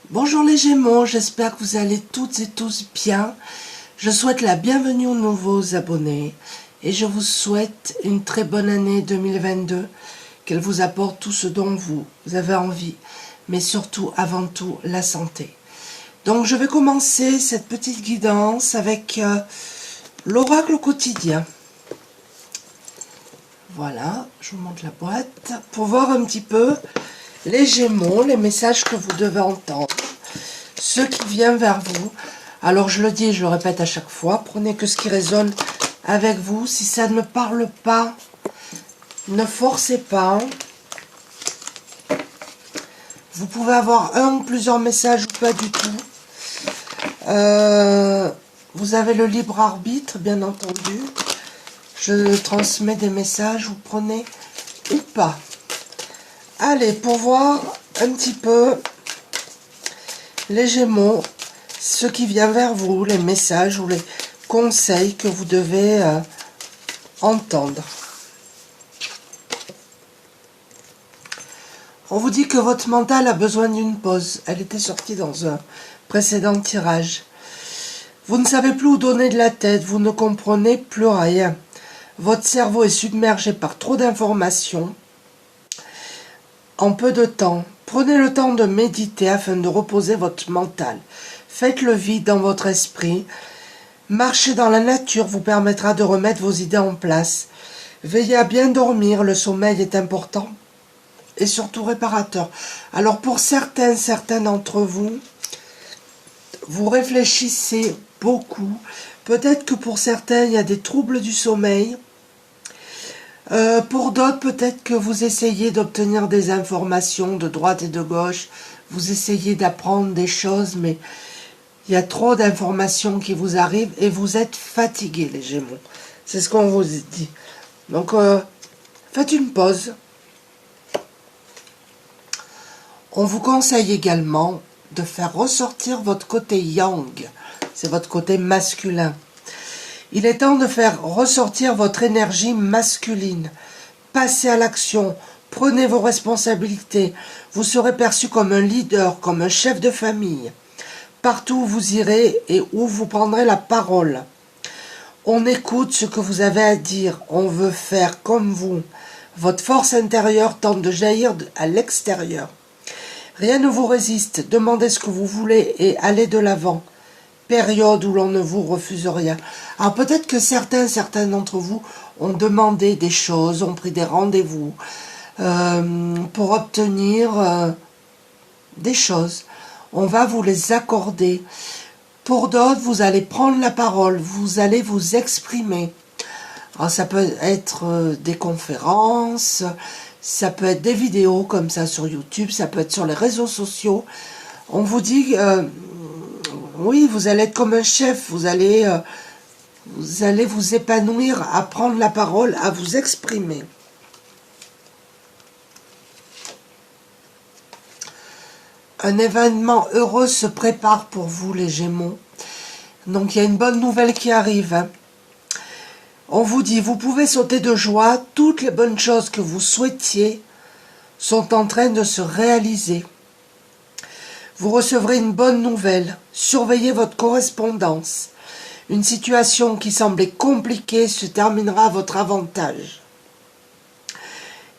Bonjour les Gémeaux, j'espère que vous allez toutes et tous bien. Je souhaite la bienvenue aux nouveaux abonnés et je vous souhaite une très bonne année 2022, qu'elle vous apporte tout ce dont vous avez envie, mais surtout, avant tout, la santé. Donc je vais commencer cette petite guidance avec l'oracle quotidien. Voilà, je vous montre la boîte pour voir un petit peu les Gémeaux, les messages que vous devez entendre, ce qui vient vers vous. Alors je le dis et je le répète à chaque fois, prenez que ce qui résonne avec vous. Si ça ne me parle pas, ne forcez pas. Vous pouvez avoir un ou plusieurs messages ou pas du tout. Vous avez le libre arbitre, bien entendu. Je transmets des messages, vous prenez ou pas. Allez, pour voir un petit peu les Gémeaux, ce qui vient vers vous, les messages ou les conseils que vous devez entendre. On vous dit que votre mental a besoin d'une pause. Elle était sortie dans un précédent tirage. Vous ne savez plus où donner de la tête, vous ne comprenez plus rien. Votre cerveau est submergé par trop d'informations en peu de temps. Prenez le temps de méditer afin de reposer votre mental. Faites le vide dans votre esprit. Marcher dans la nature vous permettra de remettre vos idées en place. Veillez à bien dormir, le sommeil est important et surtout réparateur. Alors pour certains d'entre vous, vous réfléchissez beaucoup. Peut-être que pour certains, il y a des troubles du sommeil. Pour d'autres, peut-être que vous essayez d'obtenir des informations de droite et de gauche. Vous essayez d'apprendre des choses, mais il y a trop d'informations qui vous arrivent et vous êtes fatigués, les Gémeaux. C'est ce qu'on vous dit. Donc, faites une pause. On vous conseille également de faire ressortir votre côté yang. C'est votre côté masculin. Il est temps de faire ressortir votre énergie masculine. Passez à l'action, prenez vos responsabilités. Vous serez perçu comme un leader, comme un chef de famille. Partout où vous irez et où vous prendrez la parole. On écoute ce que vous avez à dire, on veut faire comme vous. Votre force intérieure tente de jaillir à l'extérieur. Rien ne vous résiste, demandez ce que vous voulez et allez de l'avant. Période où l'on ne vous refuse rien. Alors peut-être que certains d'entre vous ont demandé des choses, ont pris des rendez-vous pour obtenir des choses. On va vous les accorder. Pour d'autres, vous allez prendre la parole, vous allez vous exprimer. Alors ça peut être des conférences, ça peut être des vidéos comme ça sur YouTube, ça peut être sur les réseaux sociaux. On vous dit... oui, vous allez être comme un chef, vous allez vous épanouir, à prendre la parole, à vous exprimer. Un événement heureux se prépare pour vous, les Gémeaux. Donc, il y a une bonne nouvelle qui arrive. Hein. On vous dit, vous pouvez sauter de joie, toutes les bonnes choses que vous souhaitiez sont en train de se réaliser. Vous recevrez une bonne nouvelle. Surveillez votre correspondance. Une situation qui semblait compliquée se terminera à votre avantage.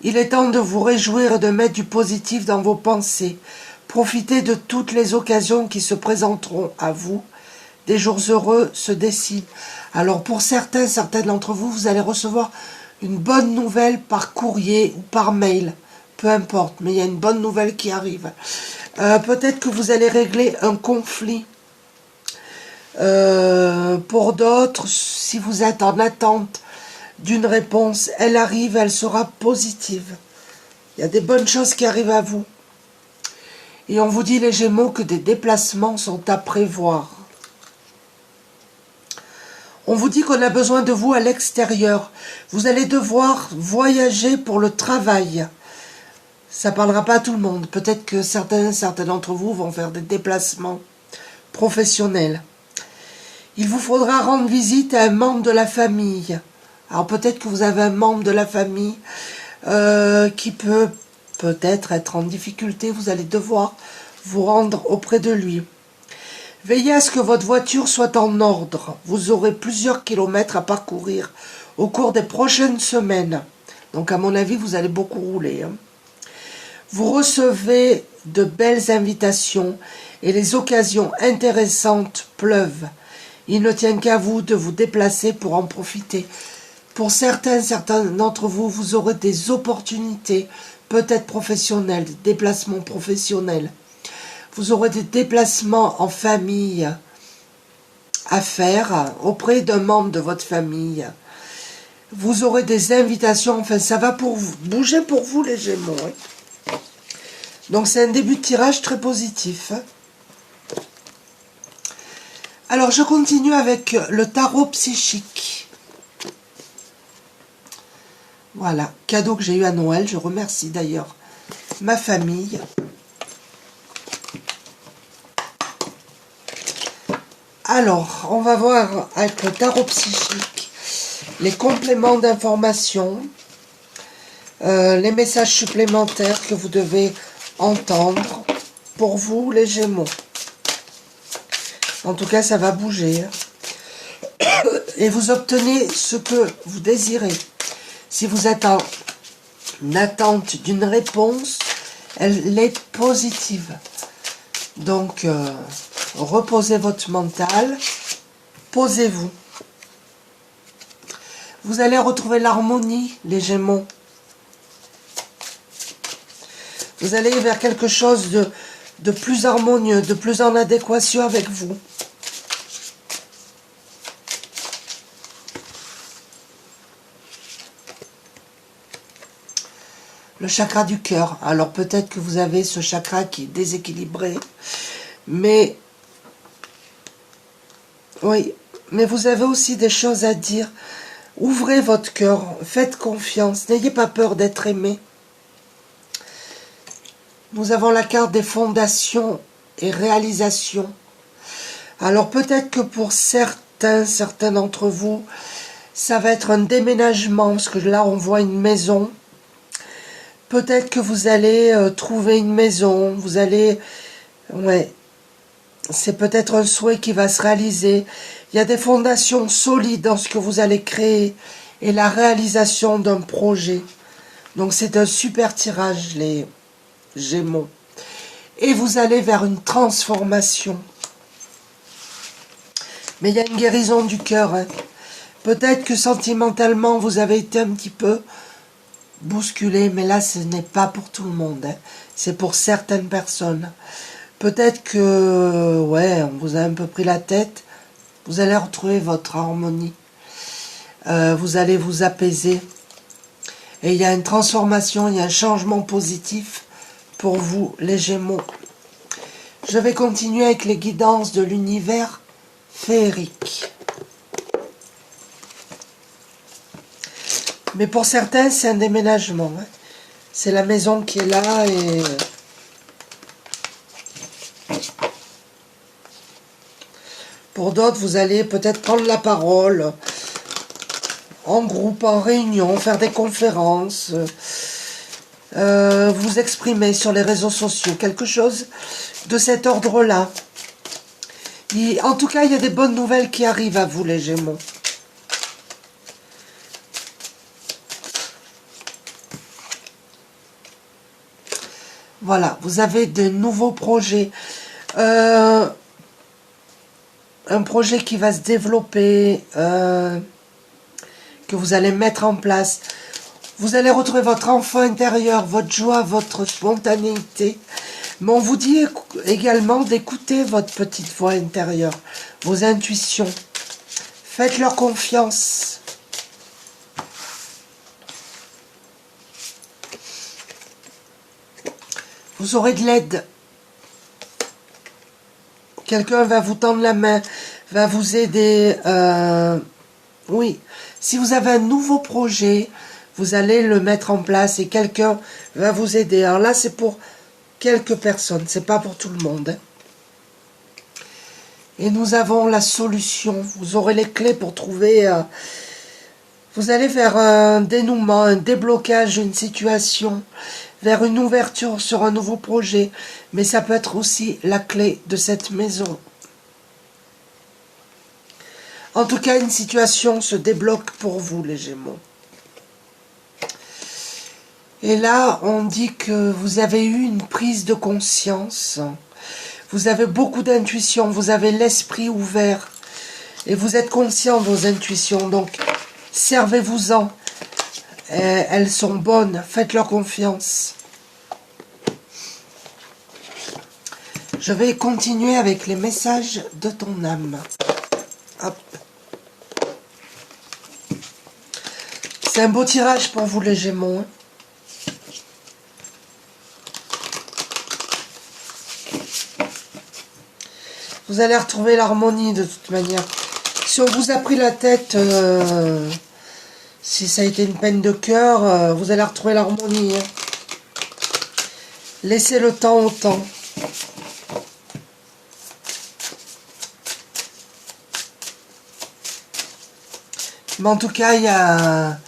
Il est temps de vous réjouir et de mettre du positif dans vos pensées. Profitez de toutes les occasions qui se présenteront à vous. Des jours heureux se dessinent. Alors pour certains d'entre vous, vous allez recevoir une bonne nouvelle par courrier ou par mail. Peu importe, mais il y a une bonne nouvelle qui arrive. Peut-être que vous allez régler un conflit. Pour d'autres, si vous êtes en attente d'une réponse, elle arrive, elle sera positive. Il y a des bonnes choses qui arrivent à vous. Et on vous dit, les Gémeaux, que des déplacements sont à prévoir. On vous dit qu'on a besoin de vous à l'extérieur. Vous allez devoir voyager pour le travail. Ça ne parlera pas à tout le monde. Peut-être que certains d'entre vous vont faire des déplacements professionnels. Il vous faudra rendre visite à un membre de la famille. Alors peut-être que vous avez un membre de la famille qui peut peut-être être en difficulté. Vous allez devoir vous rendre auprès de lui. Veillez à ce que votre voiture soit en ordre. Vous aurez plusieurs kilomètres à parcourir au cours des prochaines semaines. Donc à mon avis, vous allez beaucoup rouler. Hein. Vous recevez de belles invitations et les occasions intéressantes pleuvent. Il ne tient qu'à vous de vous déplacer pour en profiter. Pour certains d'entre vous, vous aurez des opportunités, peut-être professionnelles, des déplacements professionnels. Vous aurez des déplacements en famille à faire auprès d'un membre de votre famille. Vous aurez des invitations, enfin ça va pour vous, bouger pour vous les Gémeaux. Hein. Donc c'est un début de tirage très positif. Hein. Alors je continue avec le tarot psychique. Voilà, cadeau que j'ai eu à Noël, je remercie d'ailleurs ma famille. Alors, on va voir avec le tarot psychique les compléments d'information, les messages supplémentaires que vous devez entendre pour vous les Gémeaux. En tout cas, ça va bouger. Et vous obtenez ce que vous désirez. Si vous êtes en attente d'une réponse, elle est positive. Donc, reposez votre mental, posez-vous. Vous allez retrouver l'harmonie, les Gémeaux. Vous allez vers quelque chose de plus harmonieux, de plus en adéquation avec vous. Le chakra du cœur. Alors peut-être que vous avez ce chakra qui est déséquilibré. Mais, oui, mais vous avez aussi des choses à dire. Ouvrez votre cœur, faites confiance, n'ayez pas peur d'être aimé. Nous avons la carte des fondations et réalisations. Alors peut-être que pour certains d'entre vous, ça va être un déménagement, parce que là on voit une maison. Peut-être que vous allez trouver une maison, vous allez... Ouais, c'est peut-être un souhait qui va se réaliser. Il y a des fondations solides dans ce que vous allez créer et la réalisation d'un projet. Donc c'est un super tirage, les Gémeaux. Et vous allez vers une transformation. Mais il y a une guérison du cœur. Hein. Peut-être que sentimentalement, vous avez été un petit peu bousculé, mais là, ce n'est pas pour tout le monde. Hein. C'est pour certaines personnes. Peut-être que, ouais, on vous a un peu pris la tête. Vous allez retrouver votre harmonie. Vous allez vous apaiser. Et il y a une transformation, il y a un changement positif pour vous, les Gémeaux. Je vais continuer avec les guidances de l'univers féerique. Mais pour certains, c'est un déménagement. Hein. C'est la maison qui est là et... Pour d'autres, vous allez peut-être prendre la parole en groupe, en réunion, faire des conférences, vous exprimer sur les réseaux sociaux, quelque chose de cet ordre-là. En tout cas, il y a des bonnes nouvelles qui arrivent à vous, les Gémeaux. Voilà, vous avez de nouveaux projets. Un projet qui va se développer, que vous allez mettre en place. Vous allez retrouver votre enfant intérieur, votre joie, votre spontanéité. Mais on vous dit également d'écouter votre petite voix intérieure, vos intuitions. Faites-leur confiance. Vous aurez de l'aide. Quelqu'un va vous tendre la main, va vous aider. Oui, si vous avez un nouveau projet, vous allez le mettre en place et quelqu'un va vous aider. Alors là, c'est pour quelques personnes, c'est pas pour tout le monde. Hein. Et nous avons la solution. Vous aurez les clés pour trouver... vous allez vers un dénouement, un déblocage d'une situation, vers une ouverture sur un nouveau projet, mais ça peut être aussi la clé de cette maison. En tout cas, une situation se débloque pour vous, les Gémeaux. Et là, on dit que vous avez eu une prise de conscience. Vous avez beaucoup d'intuition, vous avez l'esprit ouvert. Et vous êtes conscient de vos intuitions. Donc, servez-vous-en. Elles sont bonnes. Faites-leur confiance. Je vais continuer avec les messages de ton âme. Hop. C'est un beau tirage pour vous, les Gémeaux. Hein. Vous allez retrouver l'harmonie de toute manière. Si on vous a pris la tête, si ça a été une peine de cœur, vous allez retrouver l'harmonie. Hein. Laissez le temps au temps. Mais en tout cas, il y a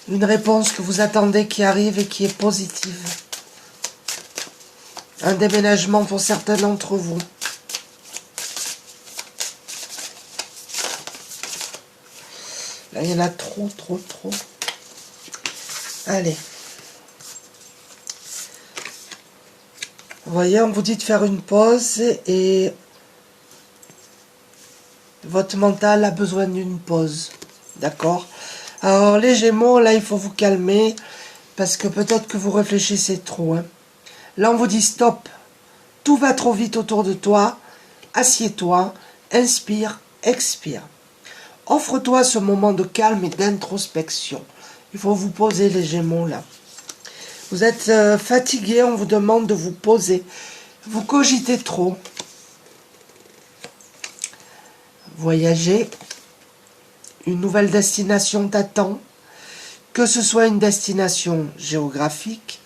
une réponse que vous attendez qui arrive et qui est positive. Un déménagement pour certains d'entre vous. Là, il y en a trop. Allez. Vous voyez, on vous dit de faire une pause et votre mental a besoin d'une pause. D'accord? Alors, les Gémeaux, là, il faut vous calmer parce que peut-être que vous réfléchissez trop. Hein. Là, on vous dit stop. Tout va trop vite autour de toi. Assieds-toi, inspire, expire. Offre-toi ce moment de calme et d'introspection. Il faut vous poser, les Gémeaux, là. Vous êtes fatigué, on vous demande de vous poser. Vous cogitez trop. Voyagez. Une nouvelle destination t'attend. Que ce soit une destination géographique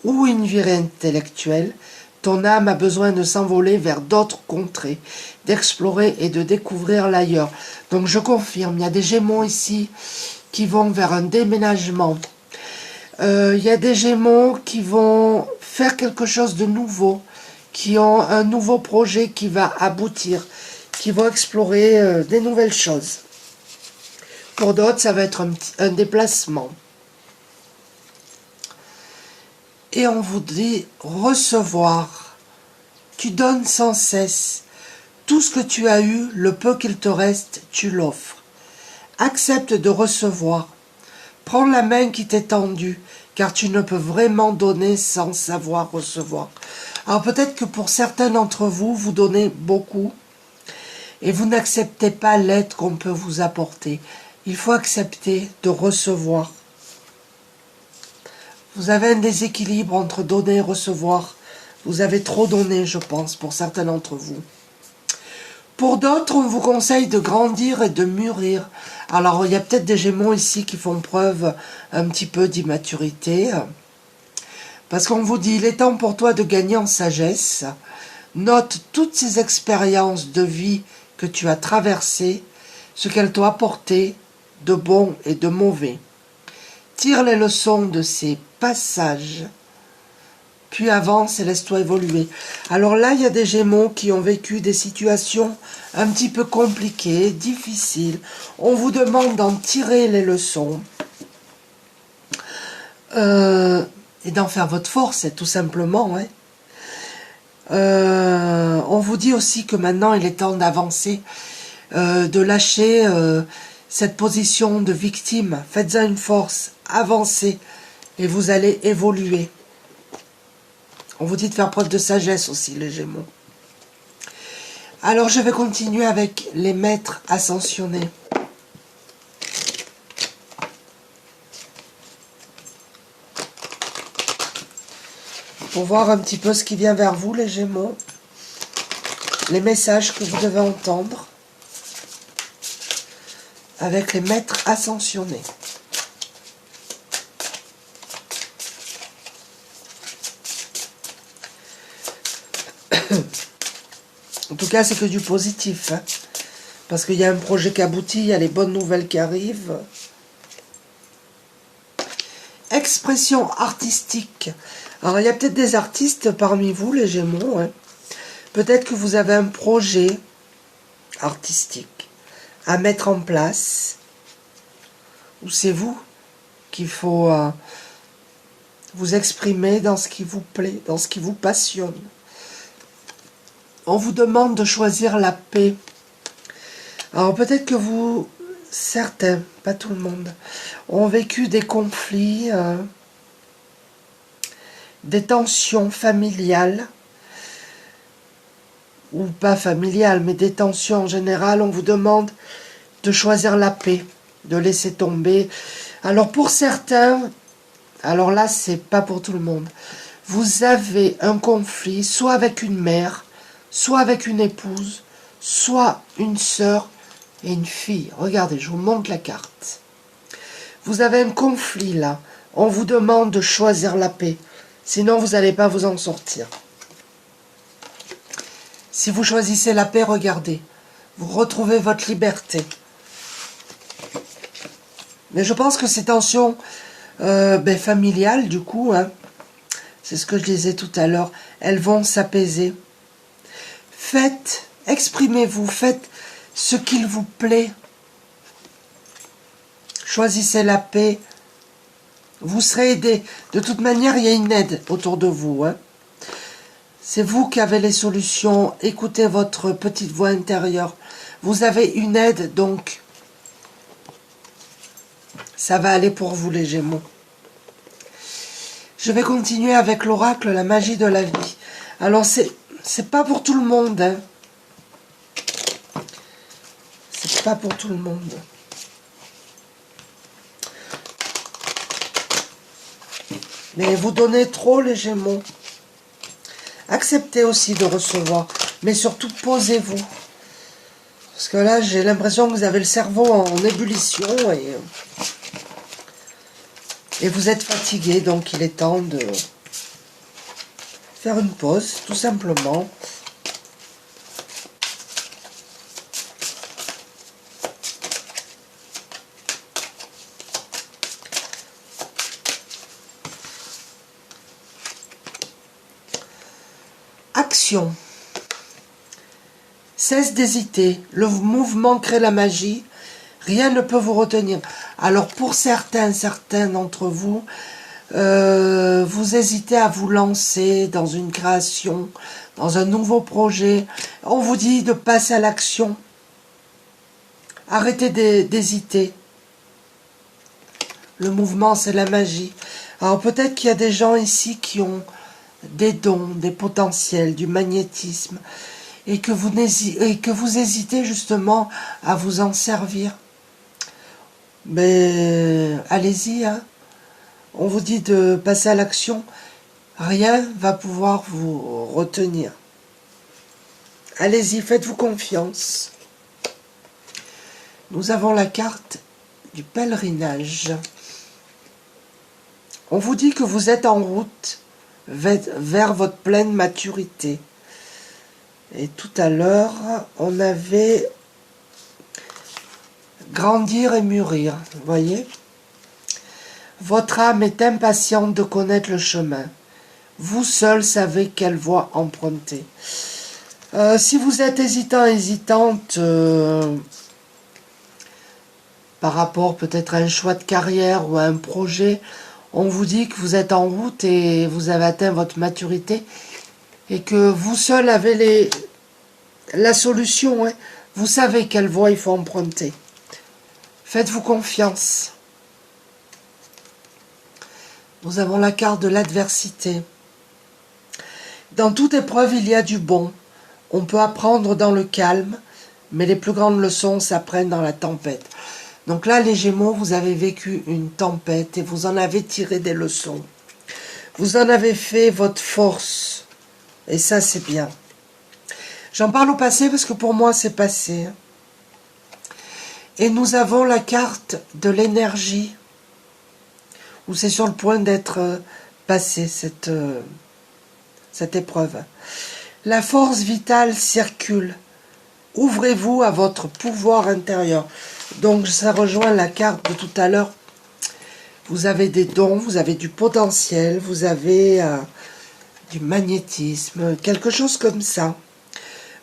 ou une virée intellectuelle, ton âme a besoin de s'envoler vers d'autres contrées, d'explorer et de découvrir l'ailleurs. Donc je confirme, il y a des Gémeaux ici qui vont vers un déménagement. Il y a des Gémeaux qui vont faire quelque chose de nouveau, qui ont un nouveau projet qui va aboutir, qui vont explorer des nouvelles choses. Pour d'autres, ça va être un déplacement. Et on vous dit recevoir. Tu donnes sans cesse. Tout ce que tu as eu, le peu qu'il te reste, tu l'offres. Accepte de recevoir. Prends la main qui t'est tendue, car tu ne peux vraiment donner sans savoir recevoir. Alors peut-être que pour certains d'entre vous, vous donnez beaucoup et vous n'acceptez pas l'aide qu'on peut vous apporter. Il faut accepter de recevoir. Vous avez un déséquilibre entre donner et recevoir. Vous avez trop donné, je pense, pour certains d'entre vous. Pour d'autres, on vous conseille de grandir et de mûrir. Alors, il y a peut-être des Gémeaux ici qui font preuve un petit peu d'immaturité. Parce qu'on vous dit, il est temps pour toi de gagner en sagesse. Note toutes ces expériences de vie que tu as traversées, ce qu'elles t'ont apporté de bon et de mauvais. Tire les leçons de ces passages, puis avance et laisse-toi évoluer. Alors là, il y a des Gémeaux qui ont vécu des situations un petit peu compliquées, difficiles. On vous demande d'en tirer les leçons et d'en faire votre force, tout simplement. Hein. On vous dit aussi que maintenant, il est temps d'avancer, de lâcher cette position de victime. Faites-en une force, avancez et vous allez évoluer. On vous dit de faire preuve de sagesse aussi, les Gémeaux. Alors, je vais continuer avec les maîtres ascensionnés. Pour voir un petit peu ce qui vient vers vous, les Gémeaux. Les messages que vous devez entendre. Avec les maîtres ascensionnés. En tout cas, c'est que du positif. Hein, parce qu'il y a un projet qui aboutit, il y a les bonnes nouvelles qui arrivent. expression artistique. Alors, il y a peut-être des artistes parmi vous, les Gémeaux. Hein. Peut-être que vous avez un projet artistique à mettre en place. Ou c'est vous qu'il faut vous exprimer dans ce qui vous plaît, dans ce qui vous passionne. On vous demande de choisir la paix. Alors peut-être que vous, certains, pas tout le monde, ont vécu des conflits, des tensions familiales, ou pas familiales, mais des tensions en général. On vous demande de choisir la paix, de laisser tomber. Alors pour certains, alors là c'est pas pour tout le monde, vous avez un conflit soit avec une mère, soit avec une épouse, soit une sœur et une fille. Regardez, je vous montre la carte. Vous avez un conflit là. On vous demande de choisir la paix. Sinon, vous n'allez pas vous en sortir. Si vous choisissez la paix, regardez. Vous retrouvez votre liberté. Mais je pense que ces tensions familiales, du coup, hein, c'est ce que je disais tout à l'heure, elles vont s'apaiser. Faites, exprimez-vous, faites ce qu'il vous plaît. Choisissez la paix. Vous serez aidé. De toute manière, il y a une aide autour de vous. Hein. C'est vous qui avez les solutions. Écoutez votre petite voix intérieure. Vous avez une aide, donc ça va aller pour vous, les Gémeaux. Je vais continuer avec l'oracle, la magie de la vie. Alors, c'est pas pour tout le monde. Hein. C'est pas pour tout le monde. Mais vous donnez trop, les Gémeaux. Acceptez aussi de recevoir. Mais surtout, posez-vous. Parce que là, j'ai l'impression que vous avez le cerveau en ébullition. Et vous êtes fatigué. Donc, il est temps de faire une pause, tout simplement. Action. Cesse d'hésiter. Le mouvement crée la magie. Rien ne peut vous retenir. Alors pour certains d'entre vous, vous hésitez à vous lancer dans une création, dans un nouveau projet. On vous dit de passer à l'action. Arrêtez d'hésiter. Le mouvement, c'est la magie. Alors peut-être qu'il y a des gens ici qui ont des dons, des potentiels, du magnétisme, et que vous hésitez justement à vous en servir. Mais allez-y, hein. On vous dit de passer à l'action. Rien va pouvoir vous retenir. Allez-y, faites-vous confiance. Nous avons la carte du pèlerinage. On vous dit que vous êtes en route vers votre pleine maturité. Et tout à l'heure, on avait grandir et mûrir, vous voyez. Votre âme est impatiente de connaître le chemin. Vous seul savez quelle voie emprunter. Si vous êtes hésitante par rapport peut-être à un choix de carrière ou à un projet, on vous dit que vous êtes en route et vous avez atteint votre maturité et que vous seul avez la solution. Hein. Vous savez quelle voie il faut emprunter. Faites-vous confiance. Nous avons la carte de l'adversité. Dans toute épreuve, il y a du bon. On peut apprendre dans le calme, mais les plus grandes leçons s'apprennent dans la tempête. Donc là, les Gémeaux, vous avez vécu une tempête et vous en avez tiré des leçons. Vous en avez fait votre force. Et ça, c'est bien. J'en parle au passé parce que pour moi, c'est passé. Et nous avons la carte de l'énergie, où c'est sur le point d'être passé, cette épreuve. La force vitale circule. Ouvrez-vous à votre pouvoir intérieur. Donc, ça rejoint la carte de tout à l'heure. Vous avez des dons, vous avez du potentiel, vous avez du magnétisme, quelque chose comme ça.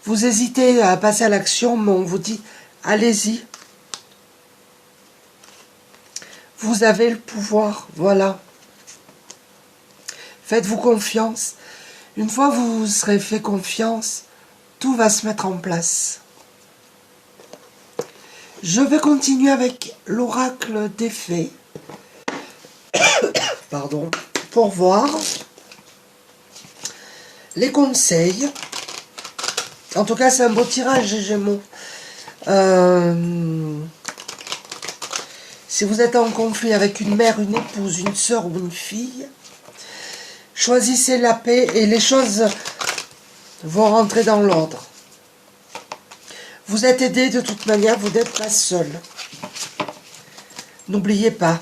Vous hésitez à passer à l'action, mais on vous dit, allez-y. Vous avez le pouvoir, voilà. Faites-vous confiance. Une fois que vous vous serez fait confiance, tout va se mettre en place. Je vais continuer avec l'oracle des fées. Pardon. Pour voir les conseils. En tout cas, c'est un beau tirage, les Gémeaux. Si vous êtes en conflit avec une mère, une épouse, une sœur ou une fille, choisissez la paix et les choses vont rentrer dans l'ordre. Vous êtes aidé de toute manière, vous n'êtes pas seul. N'oubliez pas,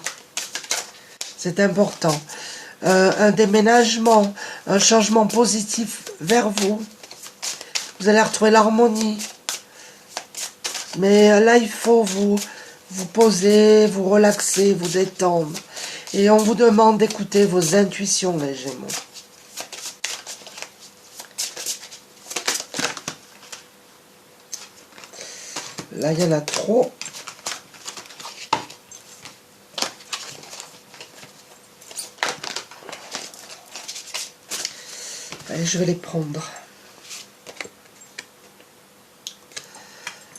c'est important. Un déménagement, un changement positif vers vous. Vous allez retrouver l'harmonie. Mais là, il faut vous poser, vous relaxer, vous détendre. Et on vous demande d'écouter vos intuitions, les Gémeaux. Là, il y en a trop. Allez, je vais les prendre.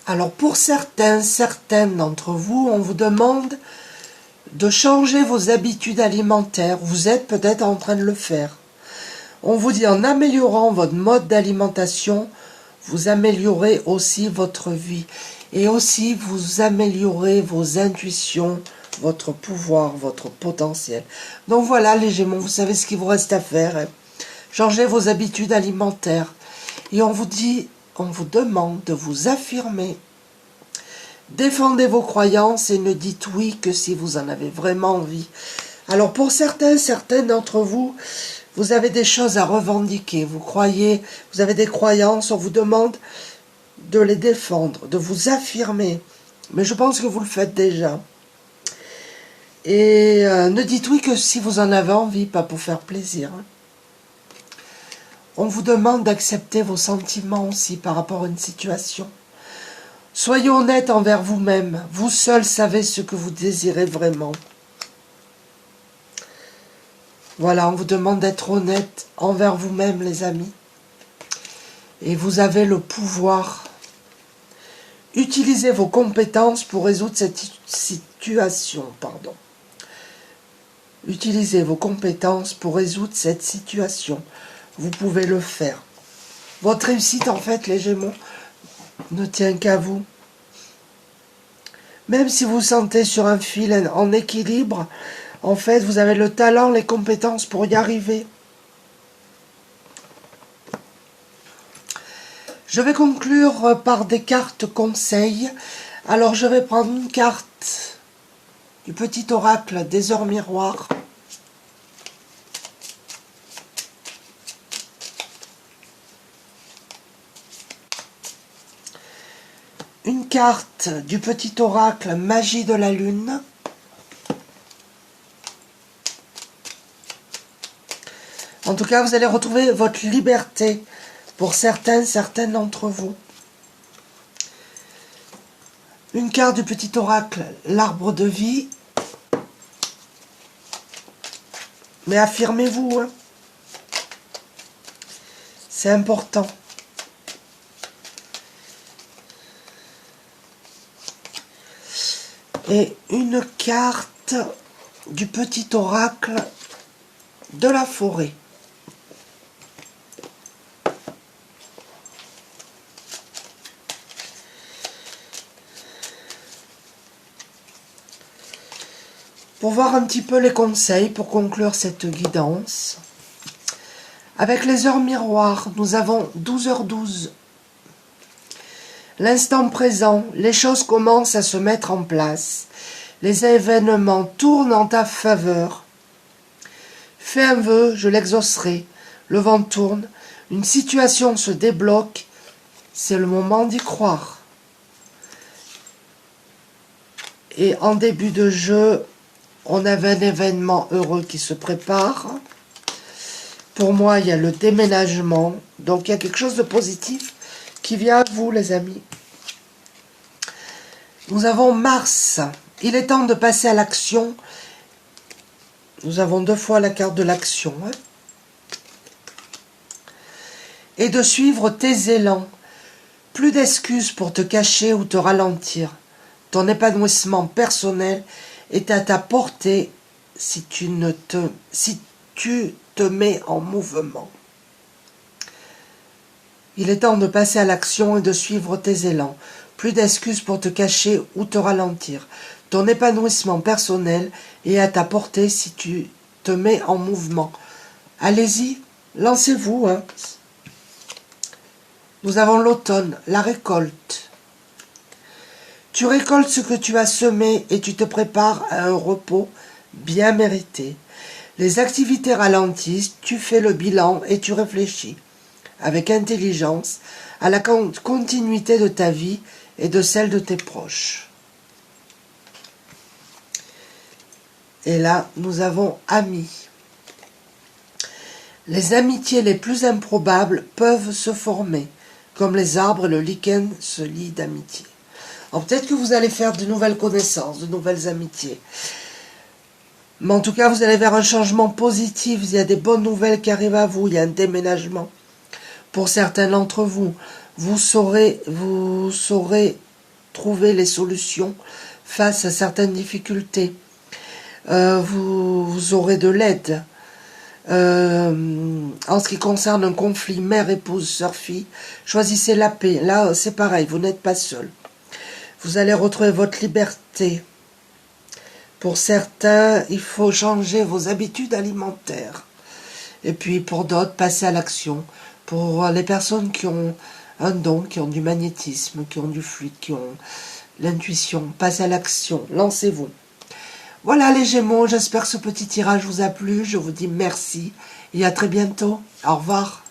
Alors, pour certaines d'entre vous, on vous demande de changer vos habitudes alimentaires. Vous êtes peut-être en train de le faire. On vous dit, en améliorant votre mode d'alimentation, vous améliorez aussi votre vie. Et aussi, vous améliorez vos intuitions, votre pouvoir, votre potentiel. Donc voilà, les Gémeaux, vous savez ce qu'il vous reste à faire. Hein. Changez vos habitudes alimentaires. Et on vous dit, on vous demande de vous affirmer. Défendez vos croyances et ne dites oui que si vous en avez vraiment envie. Alors pour certaines d'entre vous, vous avez des choses à revendiquer. Vous croyez, vous avez des croyances, on vous demande de les défendre, de vous affirmer. Mais je pense que vous le faites déjà. Et ne dites oui que si vous en avez envie, pas pour faire plaisir. On vous demande d'accepter vos sentiments aussi par rapport à une situation. Soyez honnête envers vous-même. Vous seul savez ce que vous désirez vraiment. Voilà, on vous demande d'être honnête envers vous-même, les amis. Et vous avez le pouvoir. Utilisez vos compétences pour résoudre cette situation. Utilisez vos compétences pour résoudre cette situation. Vous pouvez le faire. Votre réussite, en fait, les Gémeaux, ne tient qu'à vous. Même si vous vous sentez sur un fil en équilibre, en fait, vous avez le talent, les compétences pour y arriver. Je vais conclure par des cartes conseils. Alors, je vais prendre une carte du petit oracle des heures miroirs. Une carte du petit oracle magie de la lune. En tout cas, vous allez retrouver votre liberté pour certaines d'entre vous. Une carte du petit oracle, l'arbre de vie. Mais affirmez-vous, hein. C'est important. Et une carte du petit oracle de la forêt. Pour voir un petit peu les conseils pour conclure cette guidance. Avec les heures miroirs, nous avons 12h12. L'instant présent, les choses commencent à se mettre en place. Les événements tournent en ta faveur. Fais un vœu, je l'exaucerai. Le vent tourne, une situation se débloque. C'est le moment d'y croire. Et en début de jeu, on avait un événement heureux qui se prépare. Pour moi, il y a le déménagement. Donc, il y a quelque chose de positif qui vient à vous, les amis. Nous avons Mars. Il est temps de passer à l'action. Nous avons 2 fois la carte de l'action. Hein. Et de suivre tes élans. Plus d'excuses pour te cacher ou te ralentir. Ton épanouissement personnel est à ta portée si tu te mets en mouvement. Il est temps de passer à l'action et de suivre tes élans. Plus d'excuses pour te cacher ou te ralentir. Ton épanouissement personnel est à ta portée si tu te mets en mouvement. Allez-y, lancez-vous. Hein. Nous avons l'automne, la récolte. Tu récoltes ce que tu as semé et tu te prépares à un repos bien mérité. Les activités ralentissent, tu fais le bilan et tu réfléchis avec intelligence à la continuité de ta vie et de celle de tes proches. Et là, nous avons amis. Les amitiés les plus improbables peuvent se former, comme les arbres et le lichen se lient d'amitié. Alors peut-être que vous allez faire de nouvelles connaissances, de nouvelles amitiés. Mais en tout cas, vous allez vers un changement positif. Il y a des bonnes nouvelles qui arrivent à vous. Il y a un déménagement. Pour certains d'entre vous, vous saurez trouver les solutions face à certaines difficultés. Vous aurez de l'aide. En ce qui concerne un conflit mère, épouse, sœur-fille, choisissez la paix. Là, c'est pareil, vous n'êtes pas seul. Vous allez retrouver votre liberté. Pour certains, il faut changer vos habitudes alimentaires. Et puis pour d'autres, passer à l'action. Pour les personnes qui ont un don, qui ont du magnétisme, qui ont du fluide, qui ont l'intuition, passez à l'action, lancez-vous. Voilà les Gémeaux, j'espère que ce petit tirage vous a plu. Je vous dis merci et à très bientôt. Au revoir.